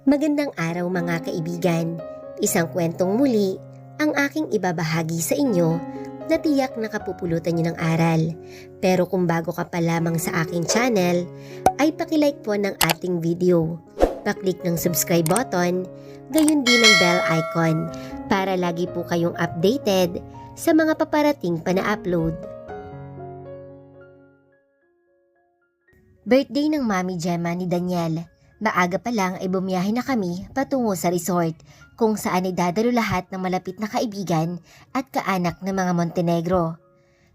Magandang araw mga kaibigan. Isang kwentong muli ang aking ibabahagi sa inyo na tiyak nakapupulutan nyo ng aral. Pero kung bago ka pa lamang sa aking channel, ay pakilike po ng ating video. Paklik ng subscribe button, gayon din ng bell icon para lagi po kayong updated sa mga paparating pa na upload. Birthday ng Mami Gemma ni Daniel. Maaga pa lang ay bumiyahe na kami patungo sa resort kung saan ay dadalo lahat ng malapit na kaibigan at kaanak ng mga Montenegro.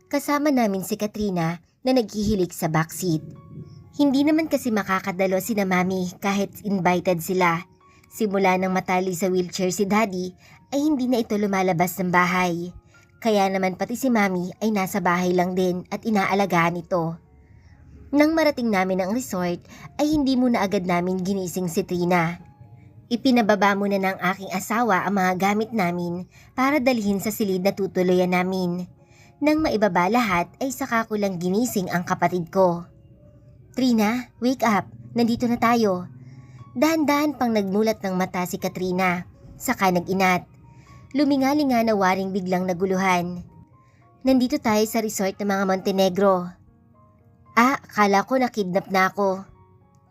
Kasama namin si Katrina na naghihilig sa backseat. Hindi naman kasi makakadalo sina Mami kahit invited sila. Simula nang matali sa wheelchair si Daddy ay hindi na ito lumalabas ng bahay. Kaya naman pati si Mami ay nasa bahay lang din at inaalagaan ito. Nang marating namin ang resort ay hindi muna agad namin ginising si Trina. Ipinababa muna ng aking asawa ang mga gamit namin para dalhin sa silid na tutuluyan namin. Nang maibaba lahat ay saka ko lang ginising ang kapatid ko. "Trina, wake up! Nandito na tayo." Dahan-dahan pang nagmulat ng mata si Katrina, saka nag-inat. Lumingalinga na waring biglang naguluhan. "Nandito tayo sa resort ng mga Montenegro." Akala ko nakidnap na ako."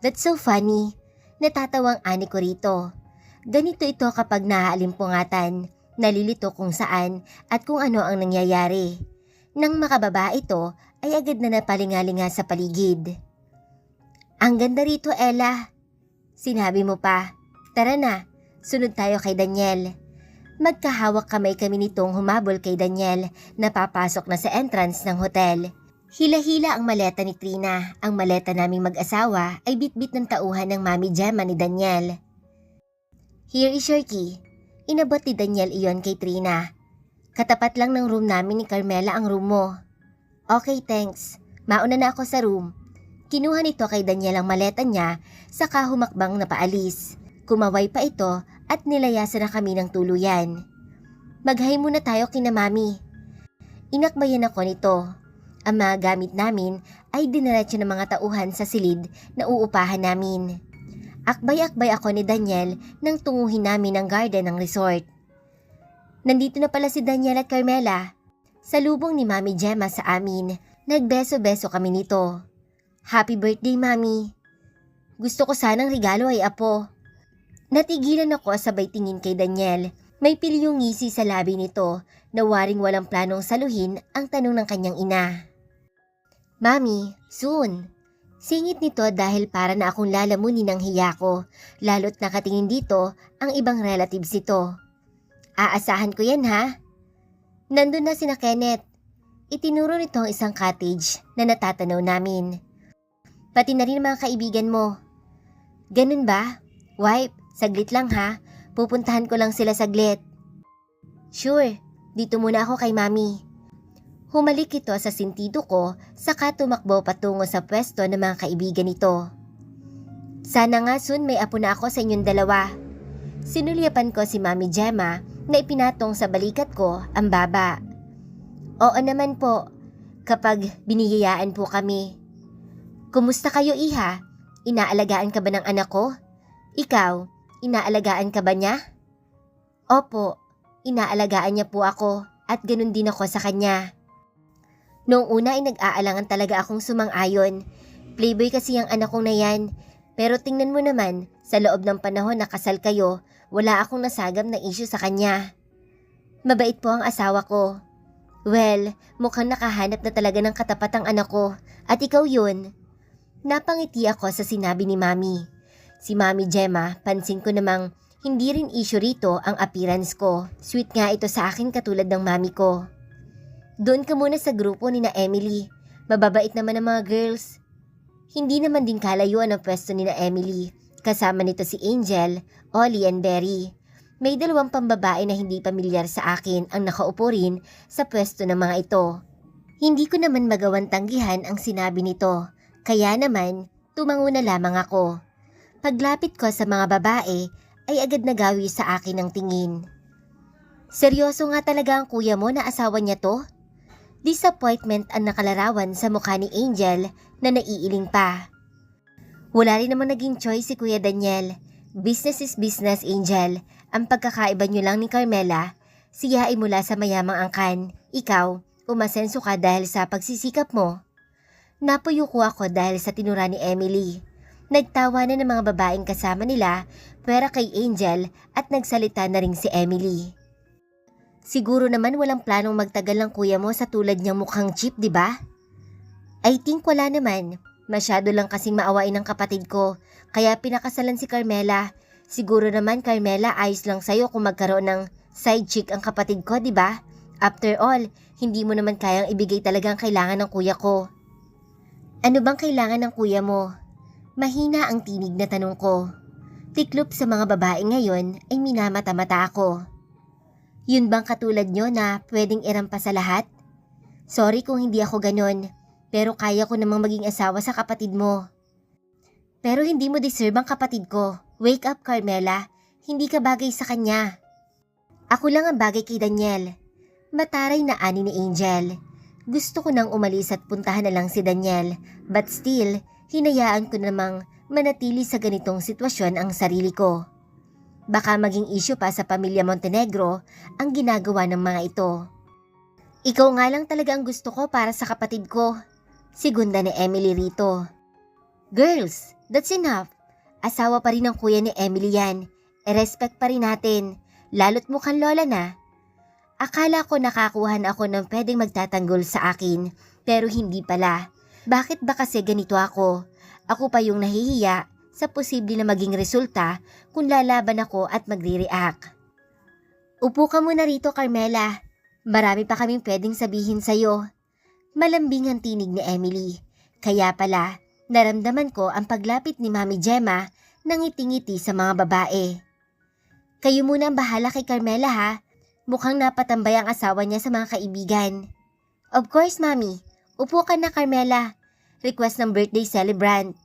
"That's so funny." Natatawang ani ko rito. Ganito ito kapag nahaalimpungatan, nalilito kung saan at kung ano ang nangyayari. Nang makababa ito ay agad na napalingalinga sa paligid. "Ang ganda rito, Ella." "Sinabi mo pa. Tara na, sunod tayo kay Daniel." Magkahawak kamay kami nitong humabol kay Daniel na papasok na sa entrance ng hotel. Hila-hila ang maleta ni Trina. Ang maleta naming mag-asawa ay bitbit ng tauhan ng Mami Gemma ni Daniel. "Here is your key." Inabot ni Daniel iyon kay Trina. "Katapat lang ng room namin ni Carmela ang room mo." "Okay, thanks. Mauna na ako sa room." Kinuha nito kay Daniel ang maleta niya, saka humakbang na paalis. Kumaway pa ito at nilayasan na kami ng tuluyan. "Mag-hi muna tayo kina Mami." Inakbayan ako nito. Ang mga gamit namin ay diniretso ng mga tauhan sa silid na uupahan namin. Akbay-akbay ako ni Daniel nang tunguhin namin ang garden ng resort. Nandito na pala si Daniel at Carmela. Salubong ni Mami Gemma sa amin. Nagbeso-beso kami nito. "Happy birthday, Mami." "Gusto ko sanang regalo ay apo." Natigilan ako sabay tingin kay Daniel. May pilyong ngisi sa labi nito na waring walang planong saluhin ang tanong ng kanyang ina. "Mami, soon." Singit nito dahil para na akong lalamunin ng hiya ko, lalo't nakatingin dito ang ibang relatives nito. "Aasahan ko yan ha." Nandun na sina Kenneth. Itinuro nito ang isang cottage na natatanaw namin. "Pati na rin mga kaibigan mo." "Ganun ba? Wipe, saglit lang ha. Pupuntahan ko lang sila saglit." "Sure, dito muna ako kay Mami." Humalik ito sa sentido ko, saka tumakbo patungo sa pwesto ng mga kaibigan nito. "Sana nga soon may apo na ako sa inyong dalawa." Sinulyapan ko si Mami Gemma na ipinatong sa balikat ko ang baba. "Oo naman po, kapag biniyayaan po kami." "Kumusta kayo, iha? Inaalagaan ka ba ng anak ko? Ikaw, inaalagaan ka ba niya?" "Opo, inaalagaan niya po ako at ganun din ako sa kanya." Noong una ay nag-aalangan talaga akong sumang-ayon. Playboy kasi ang anak kong na yan. Pero tingnan mo naman, sa loob ng panahon na kasal kayo, wala akong nasagap na issue sa kanya. Mabait po ang asawa ko. Well, mukhang nakahanap na talaga ng katapat ang anak ko. At ikaw yun. Napangiti ako sa sinabi ni Mami. Si Mami Gemma, pansin ko namang hindi rin issue rito ang appearance ko. Sweet nga ito sa akin katulad ng mami ko. "Doon ka muna sa grupo ni na Emily. Mababait naman ang mga girls." Hindi naman din kalayuan ang pwesto ni na Emily. Kasama nito si Angel, Ollie and Berry. May dalawang pambabae na hindi pamilyar sa akin ang nakaupo rin sa pwesto ng mga ito. Hindi ko naman magawang tanggihan ang sinabi nito. Kaya naman, tumango na lamang ako. Paglapit ko sa mga babae, ay agad nagawi sa akin ang tingin. "Seryoso nga talaga ang kuya mo na asawa niya to?" Disappointment ang nakalarawan sa mukha ni Angel na naiiling pa. "Wala rin naman naging choice si Kuya Daniel. Business is business, Angel. Ang pagkakaiba nyo lang ni Carmela, siya ay mula sa mayamang angkan. Ikaw, umasenso ka dahil sa pagsisikap mo. Napuyuko ako dahil sa tinura ni Emily. Nagtawanan ng mga babaeng kasama nila, pwera kay Angel at nagsalita na rin si Emily. Siguro naman walang planong magtagal ng kuya mo sa tulad niyang mukhang cheap, di ba? I think wala naman. Masyado lang kasing maawain ng kapatid ko, kaya pinakasalan si Carmela. Siguro naman Carmela, ayos lang sa'yo kung magkaroon ng side chick ang kapatid ko, di ba? After all, hindi mo naman kayang ibigay talagang kailangan ng kuya ko. Ano bang kailangan ng kuya mo? Mahina ang tinig na tanong ko. Tiklop sa mga babae ngayon ay minamata-mata ako. Yun bang katulad nyo na pwedeng irampas sa lahat? Sorry kung hindi ako ganon, pero kaya ko namang maging asawa sa kapatid mo. Pero hindi mo deserve ang kapatid ko. Wake up, Carmela. Hindi ka bagay sa kanya. Ako lang ang bagay kay Daniel. Mataray na ani ni Angel. Gusto ko nang umalis at puntahan na lang si Daniel, but still, hinayaan ko namang manatili sa ganitong sitwasyon ang sarili ko. Baka maging issue pa sa pamilya Montenegro ang ginagawa ng mga ito. Ikaw nga lang talaga ang gusto ko para sa kapatid ko. Sigunda ni Emily rito. Girls, that's enough. Asawa pa rin ng kuya ni Emily yan. E-respect pa rin natin. Lalo't mukhang lola na. Akala ko nakakuha na ako ng pwedeng magtatanggol sa akin, pero hindi pala. Bakit ba kasi ganito ako? Ako pa yung nahihiya sa posible na maging resulta kung lalaban ako at magre-react. Upo ka muna rito, Carmela. Marami pa kaming pwedeng sabihin sa'yo. Malambing ang tinig ni Emily. Kaya pala, naramdaman ko ang paglapit ni Mami Gemma ng ngiti-ngiti sa mga babae. Kayo muna ang bahala kay Carmela ha. Mukhang napatambay ang asawa niya sa mga kaibigan. Of course, Mami. Upo ka na, Carmela. Request ng birthday celebrant.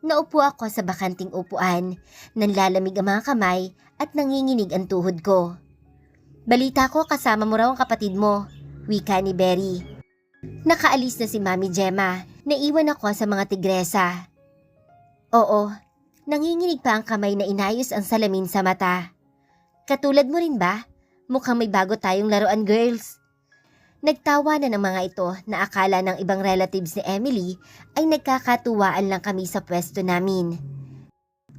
Naupo ako sa bakanting upuan. Nanlalamig ang mga kamay at nanginginig ang tuhod ko. Balita ko kasama mo raw ang kapatid mo. Wika ni Berry. Nakaalis na si Mami Gemma. Naiwan ako sa mga tigresa. Oo, nanginginig pa ang kamay na inayos ang salamin sa mata. Katulad mo rin ba? Mukhang may bago tayong laruan, girls. Nagtawa na ng mga ito na akala ng ibang relatives ni Emily ay nagkakatuwaan lang kami sa pwesto namin.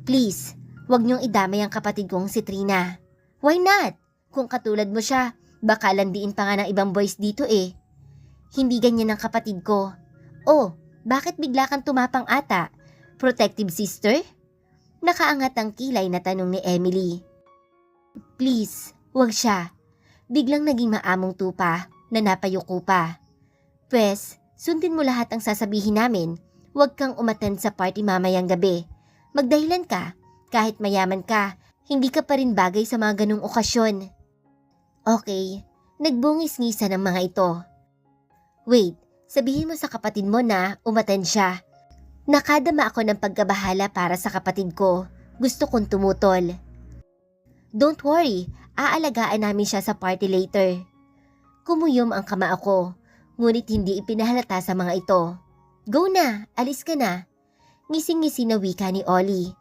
Please, wag niyong idamay ang kapatid kong si Trina. Why not? Kung katulad mo siya, baka landiin pa nga ng ibang boys dito eh. Hindi ganyan ang kapatid ko. Oh, bakit bigla kang tumapang ata? Protective sister? Nakaangat ang kilay na tanong ni Emily. Please, wag siya. Biglang naging maamong tupa na napayuko pa. Pwes, sundin mo lahat ang sasabihin namin. Huwag kang umattend sa party mamayang gabi. Magdahilan ka. Kahit mayaman ka, hindi ka pa rin bagay sa mga ganong okasyon. Okay, nagbungis-ngisa ng mga ito. Wait, sabihin mo sa kapatid mo na umattend siya. Nakadama ako ng pagkabahala para sa kapatid ko. Gusto kong tumutol. Don't worry, aalagaan namin siya sa party later. Kumuyom ang kama ako, ngunit hindi ipinahalata sa mga ito. Go na, alis ka na. Ngising-ngisi na wika ni Ollie.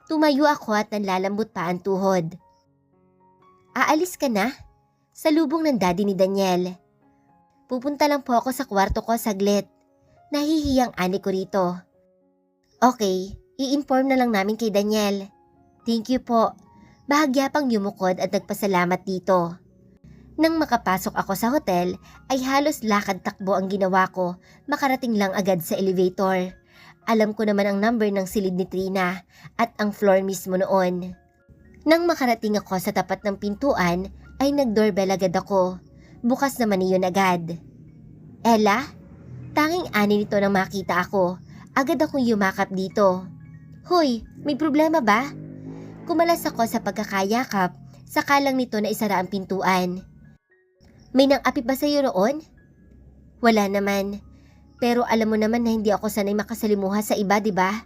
Tumayo ako at nanlalambot pa ang tuhod. Aalis ka na? Salubong ng daddy ni Daniel. Pupunta lang po ako sa kwarto ko saglit. Nahihiyang ani ko rito. Okay, i-inform na lang namin kay Daniel. Thank you po. Bahagya pang yumukod at nagpasalamat dito. Nang makapasok ako sa hotel, ay halos lakad-takbo ang ginawa ko, makarating lang agad sa elevator. Alam ko naman ang number ng silid ni Trina at ang floor mismo noon. Nang makarating ako sa tapat ng pintuan, ay nag-doorbell agad ako. Bukas naman iyon agad. Ella? Tanging ani nito nang makita ako. Agad akong yumakap dito. Hoy, may problema ba? Kumalas ako sa pagkakayakap, saka lang nito na isara ang pintuan. May nang-api ba sa'yo roon? Wala naman. Pero alam mo naman na hindi ako sanay makasalimuha sa iba, di ba?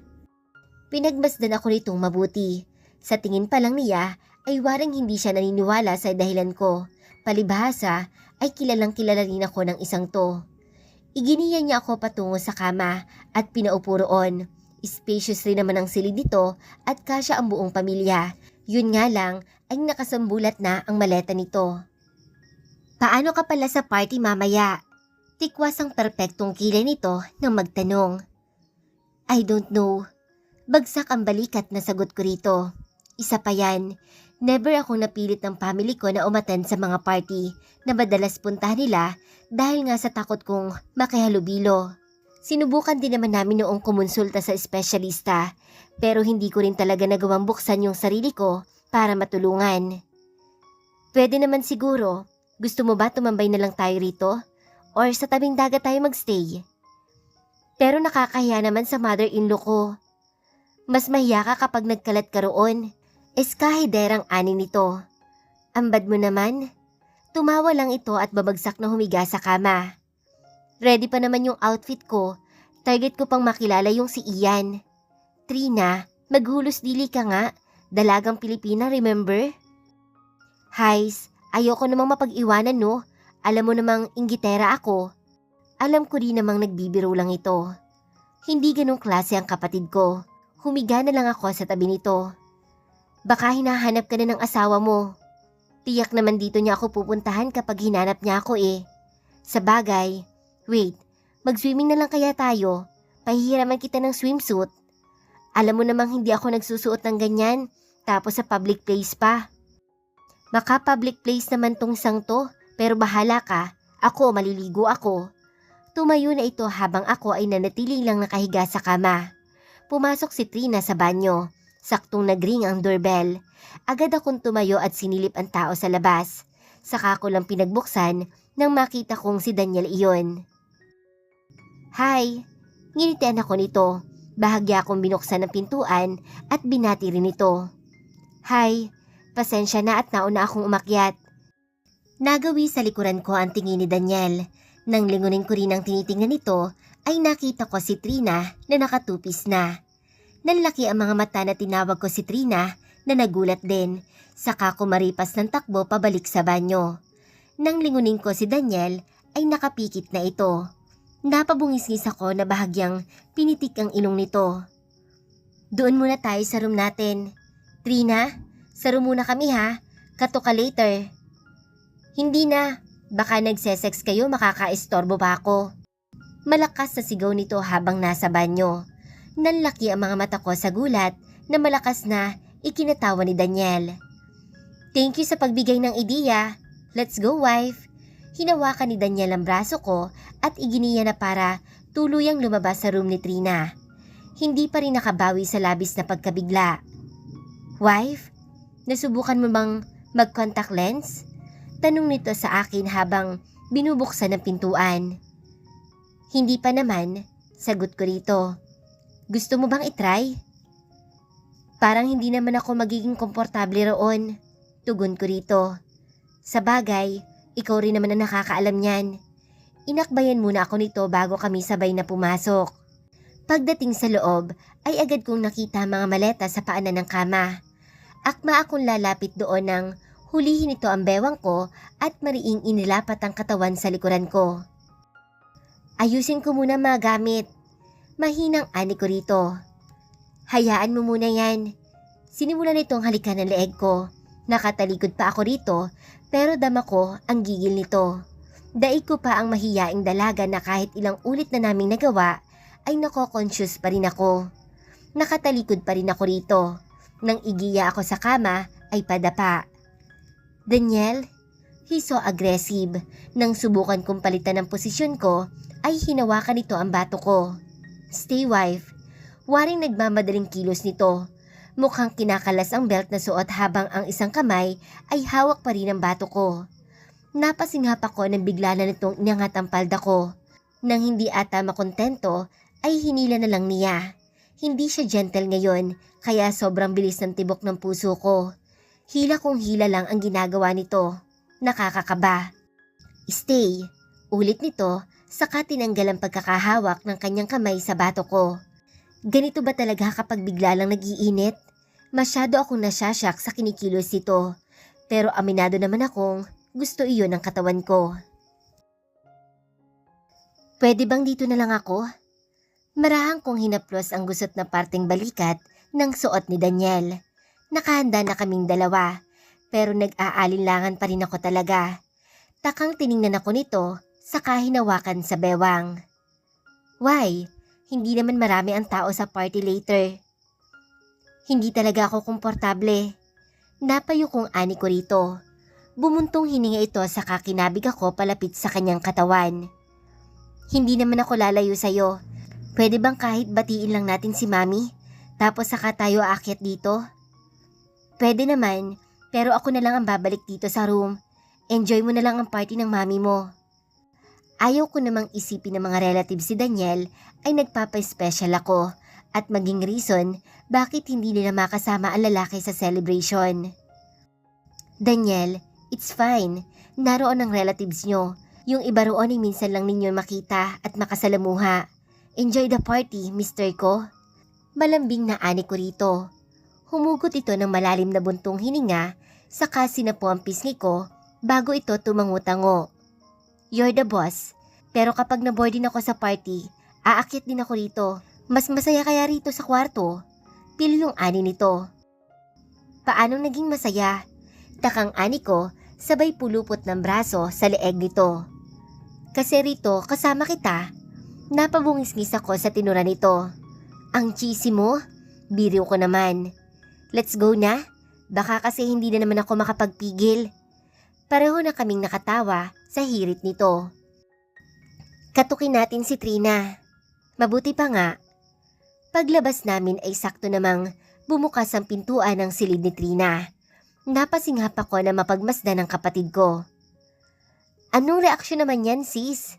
Pinagmasdan ako nitong mabuti. Sa tingin pa lang niya, ay warang hindi siya naniniwala sa dahilan ko. Palibhasa, ay kilalang kilala rin ako ng isang to. Iginiya niya ako patungo sa kama at pinaupo roon. Spacious rin naman ang silid nito at kasya ang buong pamilya. Yun nga lang ay nakasambulat na ang maleta nito. Paano ka pala sa party mamaya? Tikwas ang perpektong kilay nito nang magtanong. I don't know. Bagsak ang balikat na sagot ko rito. Isa pa yan, never akong napilit ng family ko na umattend sa mga party na madalas puntahan nila dahil nga sa takot kong makihalubilo. Sinubukan din naman namin noong kumonsulta sa espesyalista pero hindi ko rin talaga nagawang buksan yung sarili ko para matulungan. Pwede naman siguro, gusto mo ba tumambay na lang tayo rito? Or sa tabing dagat tayo magstay? Pero nakakahiya naman sa mother-in-law ko. Mas mahiya ka kapag nagkalat ka roon. Eskahiderang ani nito. Ambad mo naman. Tumawa lang ito at babagsak na humiga sa kama. Ready pa naman yung outfit ko. Target ko pang makilala yung si Ian. Trina, maghulos dili ka nga. Dalagang Pilipina, remember? Hais, ayoko namang mapag-iwanan no. Alam mo namang inggitera ako. Alam ko rin namang nagbibiro lang ito. Hindi ganong klase ang kapatid ko. Humiga na lang ako sa tabi nito. Baka hinahanap ka na ng asawa mo. Tiyak naman dito niya ako pupuntahan kapag hinanap niya ako eh. Sa bagay, wait, mag-swimming na lang kaya tayo? Pahihiraman kita ng swimsuit. Alam mo namang hindi ako nagsusuot ng ganyan, tapos sa public place pa. Maka public place naman tong isang to, pero bahala ka, ako maliligo ako. Tumayo na ito habang ako ay nanatiling lang nakahiga sa kama. Pumasok si Trina sa banyo. Saktong nagring ang doorbell. Agad akong tumayo at sinilip ang tao sa labas. Saka ko lang pinagbuksan nang makita kong si Daniel iyon. Hi! Nginitian ako nito. Bahagya akong binuksan ng pintuan at binati rin ito. Hi! Pasensya na at nauna akong umakyat. Nagawi sa likuran ko ang tingin ni Daniel. Nang lingunin ko rin ang tinitingnan nito, ay nakita ko si Trina na nakatupis na. Nanlaki ang mga mata na tinawag ko si Trina na nagulat din. Saka ko maripas ng takbo pabalik sa banyo. Nang lingunin ko si Daniel ay nakapikit na ito. Napabungis-ngis ako na bahagyang pinitik ang ilong nito. Doon muna tayo sa room natin. Trina, sa room muna kami ha. Kato ka later. Hindi na. Baka nagsesex kayo makakaistorbo pa ako. Malakas na sigaw nito habang nasa banyo. Nanlaki ang mga mata ko sa gulat na malakas na ikinatawa ni Daniel. Thank you sa pagbigay ng ideya. Let's go, wife. Hinawakan ni Daniel ang braso ko at iginiya na para tuluyang lumabas sa room ni Trina. Hindi pa rin nakabawi sa labis na pagkabigla. Wife, nasubukan mo bang mag-contact lens? Tanong nito sa akin habang binubuksan ang pintuan. Hindi pa naman, sagot ko rito. Gusto mo bang itry? Parang hindi naman ako magiging komportable roon, tugon ko rito. Sa bagay, ikaw rin naman ang nakakaalam niyan. Inakbayan muna ako nito bago kami sabay na pumasok. Pagdating sa loob, ay agad kong nakita mga maleta sa paanan ng kama. Akma akong lalapit doon nang hulihin ito ang bewang ko at mariing inilapat ang katawan sa likuran ko. Ayusin ko muna mga gamit. Mahinang ani ko rito. Hayaan mo muna yan. Sinimulan nitong halikan ng leeg ko. Nakatalikod pa ako rito pero dama ko ang gigil nito. Daig ko pa ang mahiyaing dalaga na kahit ilang ulit na naming nagawa ay nako-conscious pa rin ako. Nakatalikod pa rin ako rito. Nang igiya ako sa kama ay padapa. Daniel, he's so aggressive. Nang subukan kong palitan ng posisyon ko ay hinawakan nito ang bato ko. Stay wife. Waring nagmamadaling kilos nito. Mukhang kinakalas ang belt na suot habang ang isang kamay ay hawak pa rin ang bato ko. Napasinghap ako nang bigla na nitong inangat ang palda ko. Nang hindi ata makontento ay hinila na lang niya. Hindi siya gentle ngayon kaya sobrang bilis ng tibok ng puso ko. Hila kong hila lang ang ginagawa nito. Nakakakaba. Stay. Ulit nito saka tinanggal ang pagkakahawak ng kanyang kamay sa bato ko. Ganito ba talaga kapag bigla lang nag-iinit? Masyado akong nasyasyak sa kinikilos nito. Pero aminado naman akong gusto iyon ng katawan ko. Pwede bang dito na lang ako? Marahang kong hinaplos ang gusot na parteng balikat ng suot ni Daniel. Nakahanda na kaming dalawa, pero nag-aalinlangan pa rin ako talaga. Takang tiningnan ako nito, saka hinawakan sa bewang. Why? Hindi naman marami ang tao sa party later. Hindi talaga ako komportable. Napayo kong ani ko rito. Bumuntong hininga ito sa kakinabig ako palapit sa kanyang katawan. Hindi naman ako lalayo sa'yo. Pwede bang kahit batiin lang natin si Mami? Tapos saka tayo aakyat dito? Pwede naman, pero ako na lang ang babalik dito sa room. Enjoy mo na lang ang party ng Mami mo. Ayaw ko namang isipin ng mga relatives si Daniel ay nagpapa-special ako at maging reason bakit hindi nila makasama ang lalaki sa celebration. Daniel, it's fine. Naroon ang relatives nyo. Yung iba roon ay minsan lang ninyo makita at makasalamuha. Enjoy the party, mister ko. Malambing na ani ko rito. Humugot ito ng malalim na buntong hininga, saka sinapo ang pisngi ko bago ito tumangutango. You're the boss, pero kapag na-board din ako sa party, aakyat din ako rito. Mas masaya kaya rito sa kwarto? Pili yung ani nito. Paanong naging masaya? Takang ani ko, sabay pulupot ng braso sa leeg nito. Kasi rito kasama kita. Napabungis-ngis ako sa tinura nito. Ang cheesy mo? Biriw ko naman. Let's go na? Baka kasi hindi na naman ako makapagpigil. Pareho na kaming nakatawa sa hirit nito. Katukin natin si Trina. Mabuti pa nga. Paglabas namin ay sakto namang bumukas ang pintuan ng silid ni Trina. Napasinghap ako na mapagmasdan ng kapatid ko. Anong reaksyon naman yan, sis?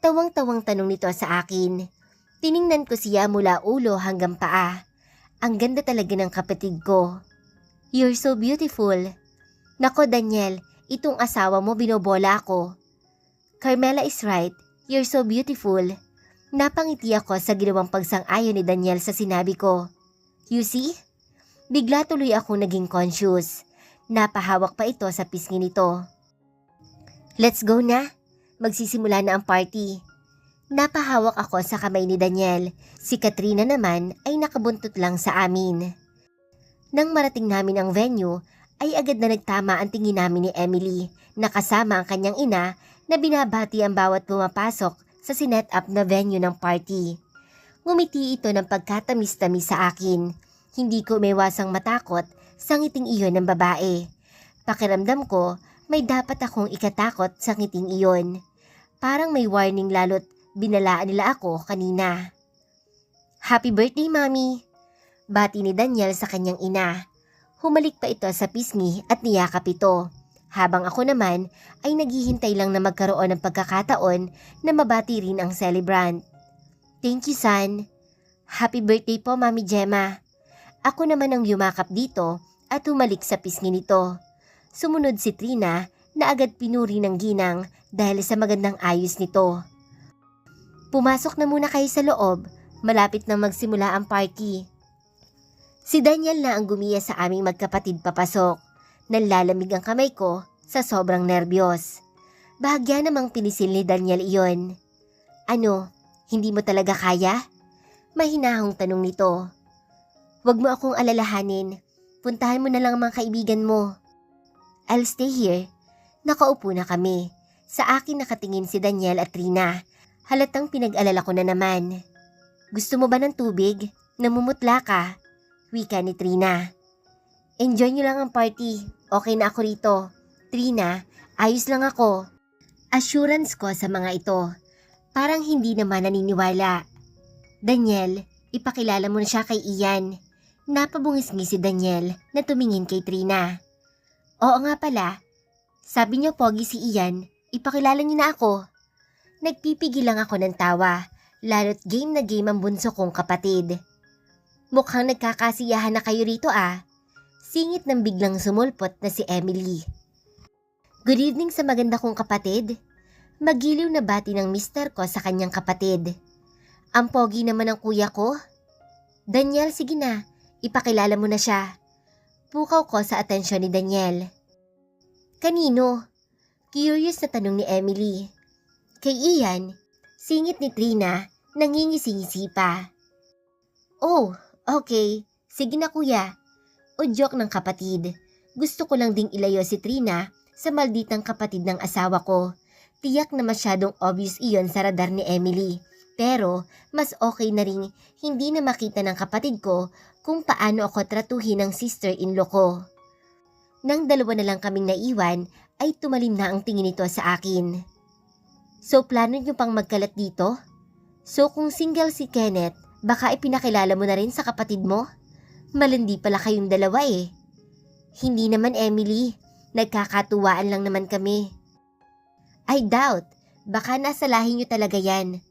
Tawang-tawang tanong nito sa akin. Tiningnan ko siya mula ulo hanggang paa. Ang ganda talaga ng kapatid ko. You're so beautiful. Nako Daniel, itong asawa mo binobola ako. Carmela is right. You're so beautiful. Napangiti ako sa ginawang pagsang-ayon ni Daniel sa sinabi ko. You see? Bigla tuloy akong naging conscious. Napahawak pa ito sa pisngi nito. Let's go na. Magsisimula na ang party. Napahawak ako sa kamay ni Daniel. Si Katrina naman ay nakabuntot lang sa amin. Nang marating namin ang venue, ay agad na nagtama ang tingin namin ni Emily na kasama ang kanyang ina na binabati ang bawat pumapasok sa sinet up na venue ng party. Ngumiti ito ng pagkatamis-tamis sa akin. Hindi ko maiwasang matakot sa ngiting iyon ng babae. Pakiramdam ko may dapat akong ikatakot sa ngiting iyon. Parang may warning lalo't binalaan nila ako kanina. Happy birthday, Mami! Bati ni Daniel sa kanyang ina. Humalik pa ito sa pisngi at niyakap ito. Habang ako naman ay naghihintay lang na magkaroon ng pagkakataon na mabati rin ang celebrant. Thank you, son. Happy birthday po, Mami Gemma. Ako naman ang yumakap dito at humalik sa pisngi nito. Sumunod si Trina na agad pinuri ng ginang dahil sa magandang ayos nito. Pumasok na muna kayo sa loob. Malapit nang magsimula ang party. Si Daniel na ang gumiya sa aming magkapatid papasok. Nanlalamig ang kamay ko sa sobrang nerbiyos. Bahagya namang pinisil ni Daniel iyon. Ano, hindi mo talaga kaya? Mahinahong tanong nito. Huwag mo akong alalahanin. Puntahan mo na lang ang mga kaibigan mo. I'll stay here. Nakaupo na kami. Sa akin nakatingin si Daniel at Trina. Halatang pinag-alala ko na naman. Gusto mo ba ng tubig? Namumutla ka. Wika ni Trina. Enjoy nyo lang ang party. Okay na ako rito. Trina, ayos lang ako. Assurance ko sa mga ito. Parang hindi naman naniniwala. Daniel, ipakilala mo na siya kay Ian. Napabungisngi si Daniel na tumingin kay Trina. Oo nga pala. Sabi niyo pogi si Ian, ipakilala niyo na ako. Nagpipigil lang ako ng tawa, lalo't game na game ang bunso kong kapatid. Mukhang nagkakasiyahan na kayo rito ah. Singit ng biglang sumulpot na si Emily. Good evening sa maganda kong kapatid. Magiliw na bati ng mister ko sa kanyang kapatid. Ang pogi naman ng kuya ko. Daniel, sige na. Ipakilala mo na siya. Pukaw ko sa atensyon ni Daniel. Kanino? Curious na tanong ni Emily. Kay Ian, singit ni Trina Nangingisi-ngisi pa. Oh, okay. Sige na kuya. Udyok ng kapatid. Gusto ko lang ding ilayo si Trina sa malditang kapatid ng asawa ko. Tiyak na masyadong obvious iyon sa radar ni Emily. Pero mas okay na ring hindi na makita ng kapatid ko kung paano ako tratuhin ng sister-in-law ko. Nang dalawa na lang kaming naiwan ay tumalim na ang tingin nito sa akin. So plano niyo pang magkalat dito? So kung single si Kenneth, baka ipinakilala mo na rin sa kapatid mo? Malandi pala kayong dalawa eh. Hindi naman Emily, nagkakatuwaan lang naman kami. I doubt, baka nasa lahi niyo talaga yan.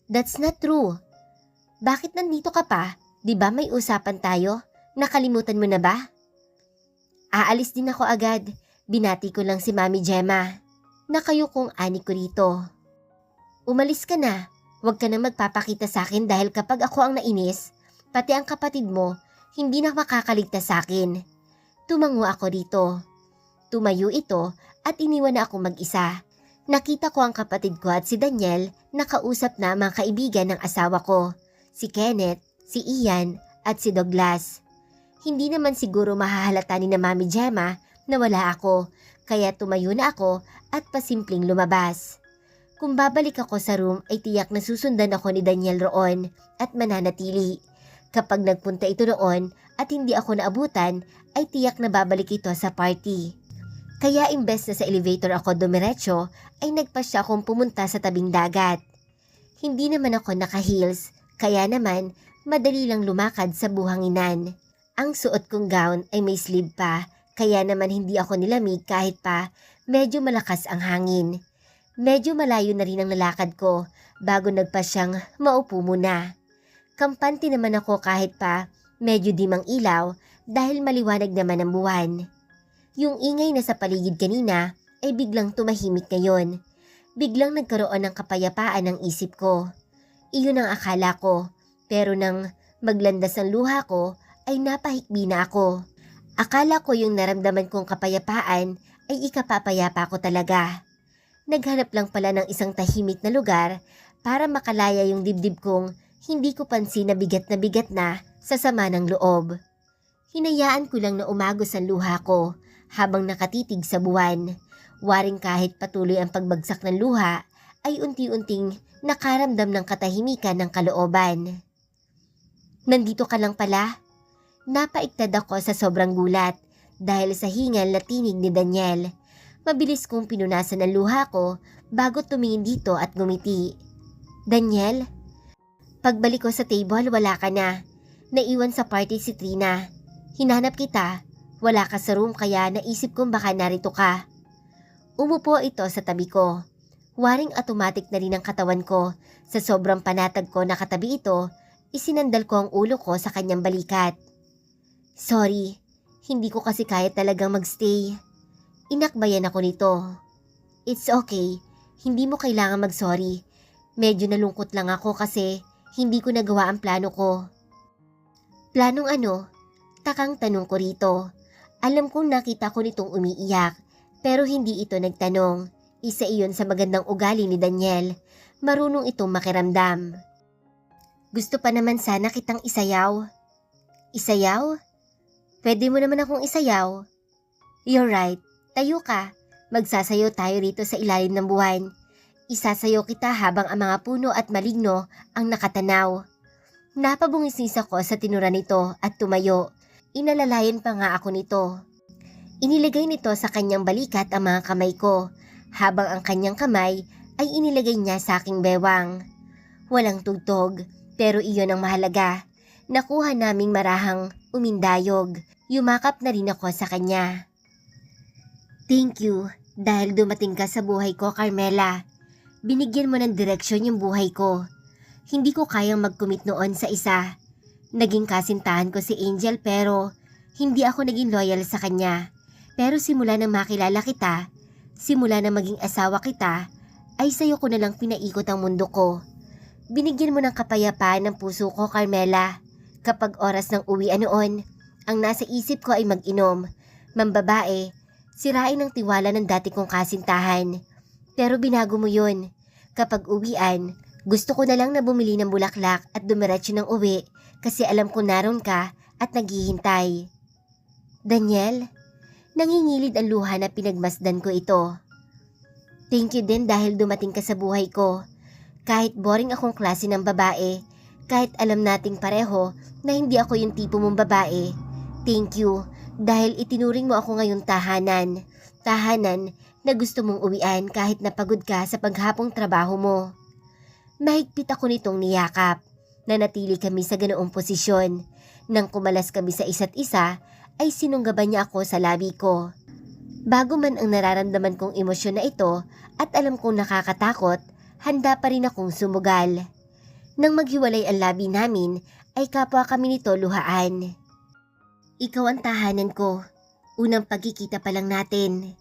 That's not true. Bakit nandito ka pa? Di ba may usapan tayo? Nakalimutan mo na ba? Aalis din ako agad. Binati ko lang si Mami Gemma. Nakayo kong ani ko rito. Umalis ka na. Huwag ka na magpapakita sa akin dahil kapag ako ang nainis, pati ang kapatid mo, hindi na makakaligtas sa akin. Tumango ako rito. Tumayo ito at iniwan na ako mag-isa. Nakita ko ang kapatid ko at si Daniel nakausap na mga kaibigan ng asawa ko. Si Kenneth, si Ian at si Douglas. Hindi naman siguro mahahalata ni na Mami Gemma na wala ako, kaya tumayo na ako at pasimpleng lumabas. Kung babalik ako sa room ay tiyak na susundan ako ni Daniel roon at mananatili. Kapag nagpunta ito roon at hindi ako naabutan ay tiyak na babalik ito sa party. Kaya imbes na sa elevator ako dumiretso ay nagpasya akong pumunta sa tabing dagat. Hindi naman ako naka-heels, kaya naman madali lang lumakad sa buhanginan. Ang suot kong gown ay may sleeve pa, kaya naman hindi ako nilamig kahit pa medyo malakas ang hangin. Medyo malayo na rin ang nalakad ko bago nagpasyang maupo muna. Kampante naman ako kahit pa medyo dimang ilaw dahil maliwanag naman ang buwan. Yung ingay na sa paligid kanina ay biglang tumahimik ngayon. Biglang nagkaroon ng kapayapaan ang isip ko. Iyon ang akala ko, pero nang maglandas ang luha ko ay napahikbi na ako. Akala ko yung naramdaman kong kapayapaan ay ikapapayapa ko talaga. Naghanap lang pala ng isang tahimik na lugar para makalaya yung dibdib kong hindi ko pansin na bigat na sa sama ng loob. Hinayaan ko lang na umagos ang luha ko habang nakatitig sa buwan. Waring kahit patuloy ang pagbagsak ng luha ay unti-unting nakaramdam ng katahimikan ng kalooban. Nandito ka lang pala? Napaiktad ako sa sobrang gulat dahil sa hingal na tinig ni Daniel. Mabilis kong pinunasan ang luha ko bago tumingin dito at ngumiti. Daniel? Pagbalik ko sa table wala ka na. Naiwan sa party si Trina. Hinanap kita. Wala ka sa room kaya naisip kong baka narito ka. Umupo ito sa tabi ko. Waring automatic na rin ang katawan ko. Sa sobrang panatag ko na katabi ito, isinandal ko ang ulo ko sa kanyang balikat. Sorry, hindi ko kasi kaya talagang magstay. Inakbayan ako nito. It's okay, hindi mo kailangan mag-sorry. Medyo nalungkot lang ako kasi hindi ko nagawa ang plano ko. Planong ano? Takang tanong ko rito. Alam kong nakita ko nitong umiiyak, pero hindi ito nagtanong. Isa iyon sa magandang ugali ni Daniel. Marunong itong makiramdam. Gusto pa naman sana kitang isayaw. Isayaw? Pwede mo naman akong isayaw. You're right. Tayo ka. Magsasayaw tayo rito sa ilalim ng buwan. Isasayaw kita habang ang mga puno at maligno ang nakatanaw. Napabungisnis ako sa tinura nito at tumayo. Inalalayan pa nga ako nito. Inilagay nito sa kanyang balikat ang mga kamay ko, habang ang kanyang kamay ay inilagay niya sa aking bewang. Walang tugtog, pero iyon ang mahalaga. Nakuha naming marahang umindayog. Yumakap na rin ako sa kanya. Thank you, dahil dumating ka sa buhay ko, Carmela. Binigyan mo ng direksyon yung buhay ko. Hindi ko kayang mag-commit noon sa isa. Naging kasintahan ko si Angel pero hindi ako naging loyal sa kanya. Pero simula nang makilala kita, simula nang maging asawa kita, ay sa'yo ko na lang pinaikot ang mundo ko. Binigyan mo ng kapayapaan ng puso ko, Carmela. Kapag oras ng uwian noon, ang nasa isip ko ay mag-inom, mambabae, sirain ang tiwala ng dati kong kasintahan. Pero binago mo yun. Kapag uwian, Gusto ko na lang na bumili ng bulaklak at dumiretso ng uwi kasi alam ko naroon ka at naghihintay. Daniel, nangingilid ang luha na pinagmasdan ko ito. Thank you din dahil dumating ka sa buhay ko. Kahit boring akong klase ng babae, kahit alam nating pareho na hindi ako yung tipo mong babae, thank you dahil itinuring mo ako ngayong tahanan. Tahanan na gusto mong uwian kahit napagod ka sa paghapong trabaho mo. Mahigpit ako nitong niyakap. Nanatili kami sa ganoong posisyon. Nang kumalas kami sa isa't isa, ay sinunggaban niya ako sa labi ko. Bago man ang nararamdaman kong emosyon na ito at alam kong nakakatakot, handa pa rin akong sumugal. Nang maghiwalay ang labi namin, ay kapwa kami nito luhaan. Ikaw ang tahanan ko. Unang pagkikita pa lang natin.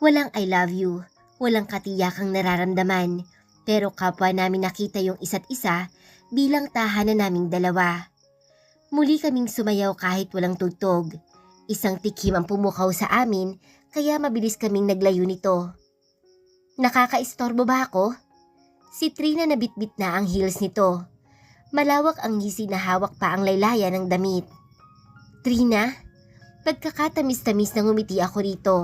Walang I love you, walang katiyakang nararamdaman. Pero kapwa namin nakita yung isa't isa bilang tahanan naming dalawa. Muli kaming sumayaw kahit walang tugtog. Isang tikim ang pumukaw sa amin kaya mabilis kaming naglayo nito. Nakakaistorbo ba ako? Si Trina nabitbit na ang heels nito. Malawak ang ngisi na hawak pa ang laylayan ng damit. Trina, pagkakatamis-tamis na ngumiti ako rito.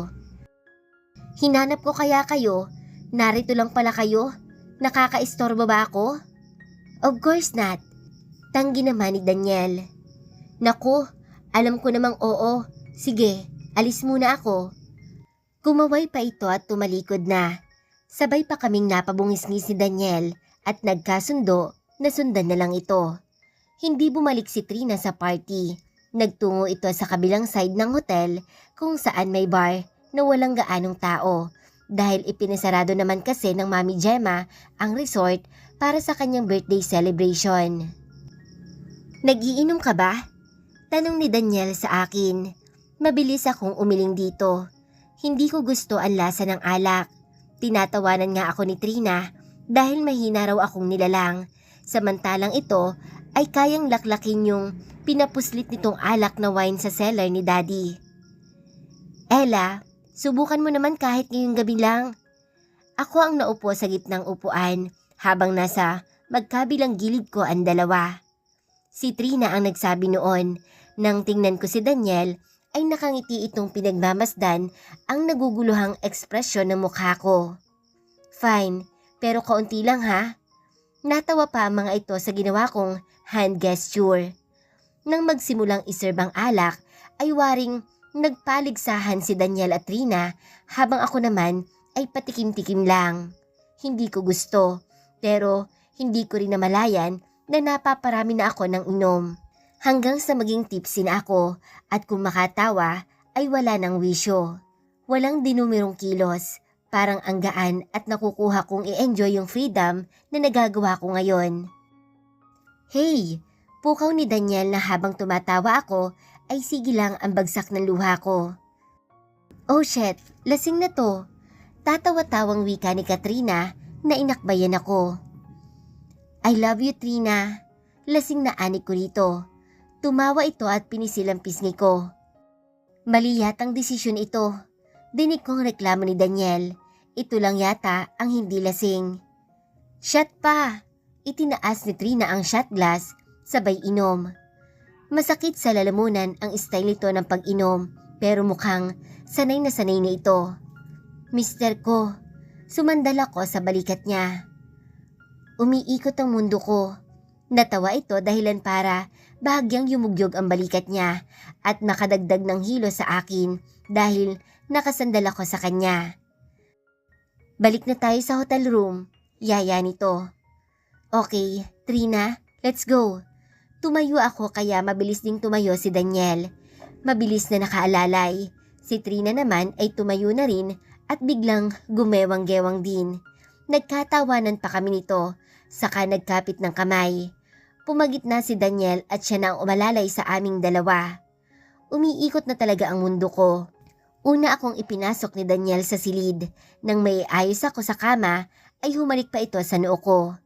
Hinanap ko kaya kayo, narito lang pala kayo. Nakakaistorbo ba ako? Of course not. Tanggi naman ni Daniel. Naku, alam ko namang oo. Sige, alis muna ako. Kumaway pa ito at tumalikod na. Sabay pa kaming napabungis-ngis ni Daniel at nagkasundo na sundan na lang ito. Hindi bumalik si Trina sa party. Nagtungo ito sa kabilang side ng hotel kung saan may bar na walang gaanong tao. Dahil ipinasarado naman kasi ng Mami Gemma ang resort para sa kanyang birthday celebration. Nag-iinom ka ba? Tanong ni Daniel sa akin. Mabilis akong umiling dito. Hindi ko gusto ang lasa ng alak. Tinatawanan nga ako ni Trina dahil mahina raw akong nilalang. Samantalang ito ay kayang laklakin yung pinapuslit nitong alak na wine sa cellar ni Daddy. Ella, subukan mo naman kahit ngayong gabi lang. Ako ang naupo sa gitnang upuan habang nasa magkabilang gilid ko ang dalawa. Si Trina ang nagsabi noon. Nang tingnan ko si Daniel ay nakangiti itong pinagmamasdan ang naguguluhang ekspresyon ng mukha ko. Fine, pero kaunti lang ha. Natawa pa ang mga ito sa ginawa kong hand gesture. Nang magsimulang iserve ang alak ay waring nagpaligsahan si Daniel at Trina habang ako naman ay patikim-tikim lang. Hindi ko gusto, pero hindi ko rin namalayan na napaparami na ako ng inom. Hanggang sa maging tipsy na ako at kung makatawa ay wala ng wisyo. Walang dinumirong kilos, parang ang gaan at nakukuha kong i-enjoy yung freedom na nagagawa ko ngayon. Hey! Pukaw ni Daniel na habang tumatawa ako ay sigilang ang bagsak ng luha ko. Oh shit, lasing na to. Tatawa-tawang wika ni Katrina na inakbayan ako. I love you, Trina. Lasing na anik ko rito. Tumawa ito at pinisil ang pisngi ko. Mali yatang desisyon ito. Dinig kong reklamo ni Daniel. Ito lang yata ang hindi lasing. Shot pa! Itinaas ni Trina ang shot glass, sabay inom. Masakit sa lalamunan ang style nito ng pag-inom, pero mukhang sanay na ito. Mister ko, sumandal ako sa balikat niya. Umiikot ang mundo ko. Natawa ito dahilan para bahagyang yumugyog ang balikat niya at makadagdag ng hilo sa akin dahil nakasandal ako sa kanya. Balik na tayo sa hotel room, yaya nito. Okay, Trina, let's go. Tumayo ako kaya mabilis ding tumayo si Daniel. Mabilis na nakaalalay. Si Trina naman ay tumayo na rin at biglang gumewang-gewang din. Nagkatawanan pa kami nito, saka nagkapit ng kamay. Pumagit na si Daniel at siya na ang umalalay sa aming dalawa. Umiikot na talaga ang mundo ko. Una akong ipinasok ni Daniel sa silid. Nang may ayos ako sa kama, ay humalik pa ito sa noo ko.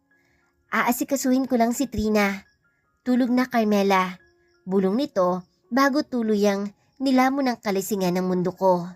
Aasikasuhin ko lang si Trina. Tulog na, Carmela. Bulong nito bago tuluyang nilamon ang kalisingan ng mundo ko.